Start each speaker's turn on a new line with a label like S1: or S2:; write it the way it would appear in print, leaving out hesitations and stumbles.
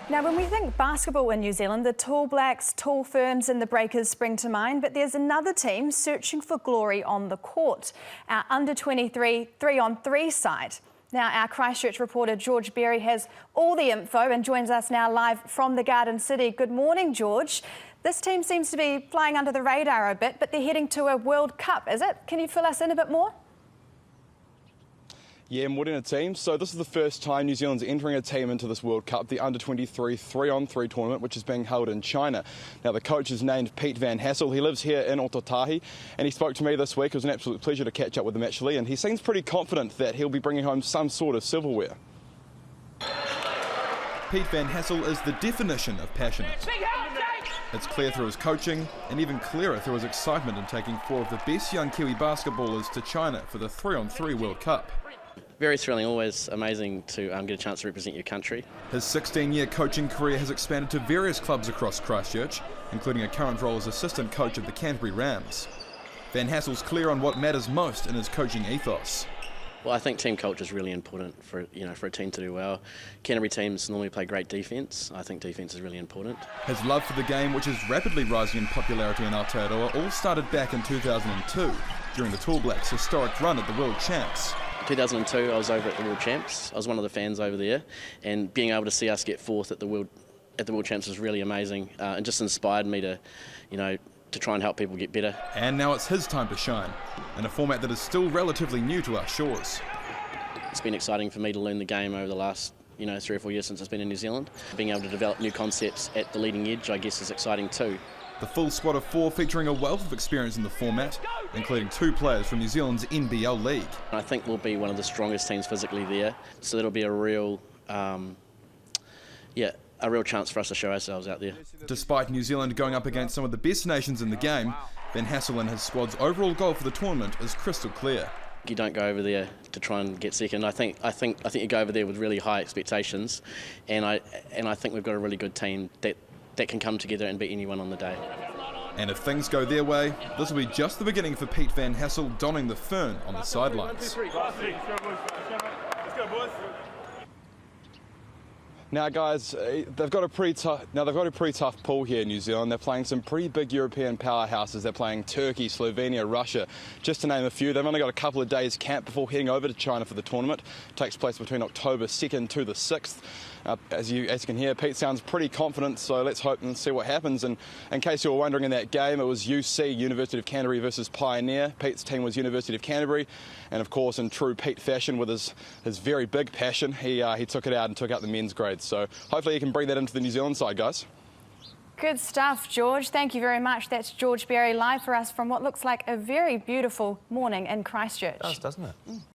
S1: Now, when we think basketball in New Zealand, the Tall Blacks, Tall Ferns and the Breakers spring to mind, but there's another team searching for glory on the court, our under-23 3-on-3 side. Now, our Christchurch reporter George Berry has all the info and joins us now live from the Garden City. Good morning, George. This team seems to be flying under the radar a bit, but they're heading to a World Cup, is it? Can you fill us in a bit more?
S2: Yeah, Modena team. So this is the first time New Zealand's entering a team into this World Cup, the under-23 3-on-3 tournament, which is being held in China. Now, the coach is named Pete Van Hassel. He lives here in Otautahi, and he spoke to me this week. It was an absolute pleasure to catch up with him, actually, and he seems pretty confident that he'll be bringing home some sort of silverware.
S3: Pete Van Hassel is the definition of passionate. It's clear through his coaching, and even clearer through his excitement in taking 4 of the best young Kiwi basketballers to China for the 3-on-3 World Cup.
S4: Very thrilling, always amazing to get a chance to represent your country.
S3: His 16-year coaching career has expanded to various clubs across Christchurch, including a current role as assistant coach of the Canterbury Rams. Van Hassel's clear on what matters most in his coaching ethos.
S4: Well, I think team culture is really important for a team to do well. Canterbury teams normally play great defence. I think defence is really important.
S3: His love for the game, which is rapidly rising in popularity in Aotearoa, all started back in 2002 during the Tall Blacks' historic run at the World Champs.
S4: In 2002, I was over at the World Champs. I was one of the fans over there, and being able to see us get 4th at the World Champs was really amazing, and just inspired me to, to try and help people get better.
S3: And now it's his time to shine, in a format that is still relatively new to our shores.
S4: It's been exciting for me to learn the game over the last 3 or 4 years since it's been in New Zealand. Being able to develop new concepts at the leading edge, I guess, is exciting too.
S3: The full squad of 4 featuring a wealth of experience in the format, including 2 players from New Zealand's NBL league.
S4: I think we'll be one of the strongest teams physically there, so that'll be a real chance for us to show ourselves out there.
S3: Despite New Zealand going up against some of the best nations in the game, Van Hassel and his squad's overall goal for the tournament is crystal clear.
S4: You don't go over there to try and get second. I think you go over there with really high expectations, and I think we've got a really good team that can come together and beat anyone on the day.
S3: And if things go their way, this will be just the beginning for Pete Van Hassel donning the fern on the sidelines.
S2: Now, guys, they've got a pretty tough pool here in New Zealand. They're playing some pretty big European powerhouses. They're playing Turkey, Slovenia, Russia, just to name a few. They've only got a couple of days camp before heading over to China for the tournament. It takes place between October 2nd to the 6th. As you can hear, Pete sounds pretty confident, so let's hope and see what happens. And in case you were wondering, in that game, it was UC, University of Canterbury versus Pioneer. Pete's team was University of Canterbury, and of course, in true Pete fashion, with his very big passion, he took it out and took out the men's grades. So hopefully he can bring that into the New Zealand side, guys.
S1: Good stuff, George. Thank you very much. That's George Berry live for us from what looks like a very beautiful morning in Christchurch.
S5: It does, doesn't it?